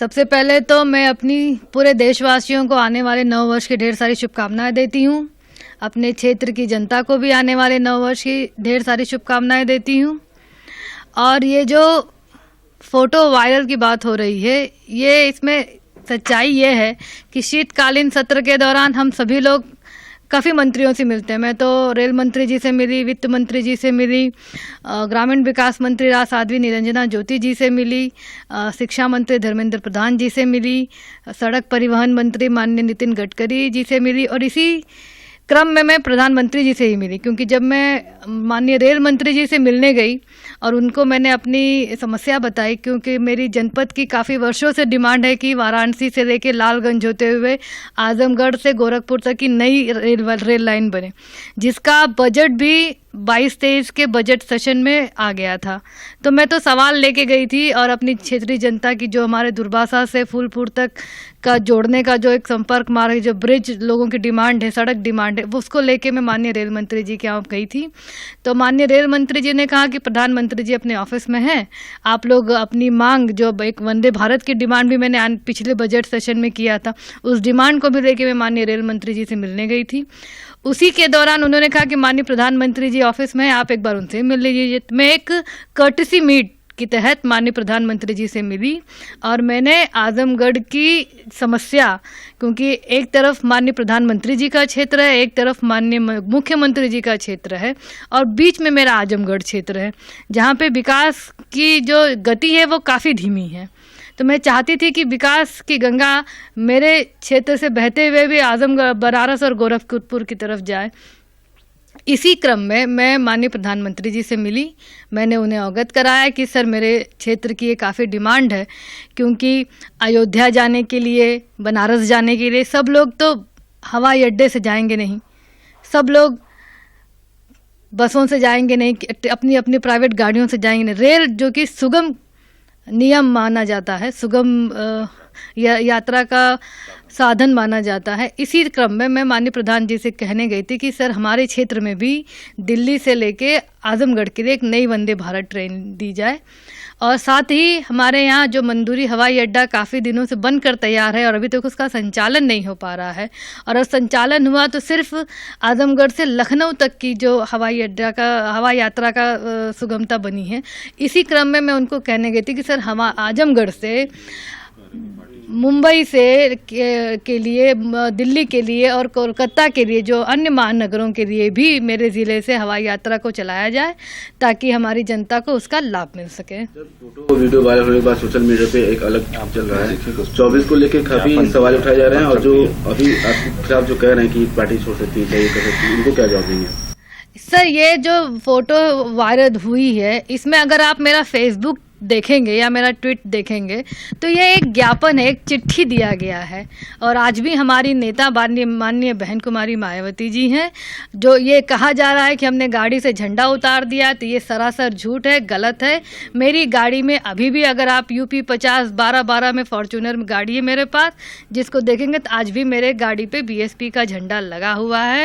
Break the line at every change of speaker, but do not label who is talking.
सबसे पहले तो मैं अपनी पूरे देशवासियों को आने वाले नव वर्ष की ढेर सारी शुभकामनाएं देती हूँ। अपने क्षेत्र की जनता को भी आने वाले नव वर्ष की ढेर सारी शुभकामनाएं देती हूँ। और ये जो फोटो वायरल की बात हो रही है, ये इसमें सच्चाई ये है कि शीतकालीन सत्र के दौरान हम सभी लोग काफ़ी मंत्रियों से मिलते हैं। मैं तो रेल मंत्री जी से मिली, वित्त मंत्री जी से मिली, ग्रामीण विकास मंत्री साध्वी निरंजना ज्योति जी से मिली, शिक्षा मंत्री धर्मेंद्र प्रधान जी से मिली, सड़क परिवहन मंत्री माननीय नितिन गडकरी जी से मिली, और इसी क्रम में मैं प्रधानमंत्री जी से ही मिली। क्योंकि जब मैं माननीय रेल मंत्री जी से मिलने गई और उनको मैंने अपनी समस्या बताई, क्योंकि मेरी जनपद की काफ़ी वर्षों से डिमांड है कि वाराणसी से लेकर लालगंज होते हुए आजमगढ़ से गोरखपुर तक की नई रेल लाइन बने, जिसका बजट भी 22-23 के बजट सेशन में आ गया था। तो मैं तो सवाल लेके गई थी और अपनी क्षेत्रीय जनता की जो हमारे दुर्वासा से फूलपुर तक का जोड़ने का जो एक संपर्क मार्ग, जो ब्रिज लोगों की डिमांड है, सड़क डिमांड है, वो उसको लेके मैं माननीय रेल मंत्री जी के यहाँ गई थी। तो माननीय रेल मंत्री जी ने कहा कि प्रधानमंत्री जी अपने ऑफिस में हैं, आप लोग अपनी मांग, जो एक वंदे भारत की डिमांड भी मैंने पिछले बजट सेशन में किया था, उस डिमांड को भी लेके मैं माननीय रेल मंत्री जी से मिलने गई थी। उसी के दौरान उन्होंने कहा कि माननीय प्रधानमंत्री जी ऑफिस में हैं, आप एक बार उनसे मिल लीजिए। मैं एक कर्टसी मीट के तहत माननीय प्रधानमंत्री जी से मिली और मैंने आजमगढ़ की समस्या, क्योंकि एक तरफ माननीय प्रधानमंत्री जी का क्षेत्र है, एक तरफ माननीय मुख्यमंत्री जी का क्षेत्र है, और बीच में मेरा आजमगढ़ क्षेत्र है, जहाँ पे विकास की जो गति है वो काफ़ी धीमी है। तो मैं चाहती थी कि विकास की गंगा मेरे क्षेत्र से बहते हुए भी आजमगढ़, बनारस और गोरखपुर की तरफ जाए। इसी क्रम में मैं माननीय प्रधानमंत्री जी से मिली। मैंने उन्हें अवगत कराया कि सर, मेरे क्षेत्र की ये काफ़ी डिमांड है, क्योंकि अयोध्या जाने के लिए, बनारस जाने के लिए सब लोग तो हवाई अड्डे से जाएंगे नहीं, सब लोग बसों से जाएंगे नहीं, अपनी अपनी प्राइवेट गाड़ियों से जाएंगे नहीं। रेल जो कि सुगम नियम माना जाता है, सुगम यात्रा का साधन माना जाता है। इसी क्रम में मैं माननीय प्रधान जी से कहने गई थी कि सर, हमारे क्षेत्र में भी दिल्ली से लेके आजमगढ़ के लिए एक नई वंदे भारत ट्रेन दी जाए, और साथ ही हमारे यहाँ जो मंदूरी हवाई अड्डा काफ़ी दिनों से बनकर तैयार है और अभी तक उसका संचालन नहीं हो पा रहा है, और अगर संचालन हुआ तो सिर्फ आजमगढ़ से लखनऊ तक की जो हवाई यात्रा का सुगमता बनी है। इसी क्रम में मैं उनको कहने गई थी कि सर, हम आजमगढ़ से मुंबई से के लिए, दिल्ली के लिए और कोलकाता के लिए, जो अन्य महानगरों के लिए भी मेरे ज़िले से हवाई यात्रा को चलाया जाए, ताकि हमारी जनता को उसका लाभ मिल सके।
फोटो वीडियो वायरल होने के बाद सोशल मीडिया पे एक अलग चल रहा है, 24 को लेकर काफी सवाल उठाए जा रहे हैं, और जो अभी आपके खिलाफ जो कह रहे हैं कि पार्टी छोड़ सकती है, ये कर सकती है, उनको क्या जवाब देंगे?
सर, ये जो फोटो वायरल हुई है, इसमें अगर आप मेरा फेसबुक देखेंगे या मेरा ट्वीट देखेंगे तो ये एक ज्ञापन है, एक चिट्ठी दिया गया है। और आज भी हमारी नेता माननीय बहन कुमारी मायावती जी हैं, जो ये कहा जा रहा है कि हमने गाड़ी से झंडा उतार दिया, तो ये सरासर झूठ है, गलत है। मेरी गाड़ी में अभी भी, अगर आप यूपी 50 12 में फॉर्चूनर में गाड़ी है मेरे पास, जिसको देखेंगे तो आज भी मेरे गाड़ी पे बीएसपी का झंडा लगा हुआ है।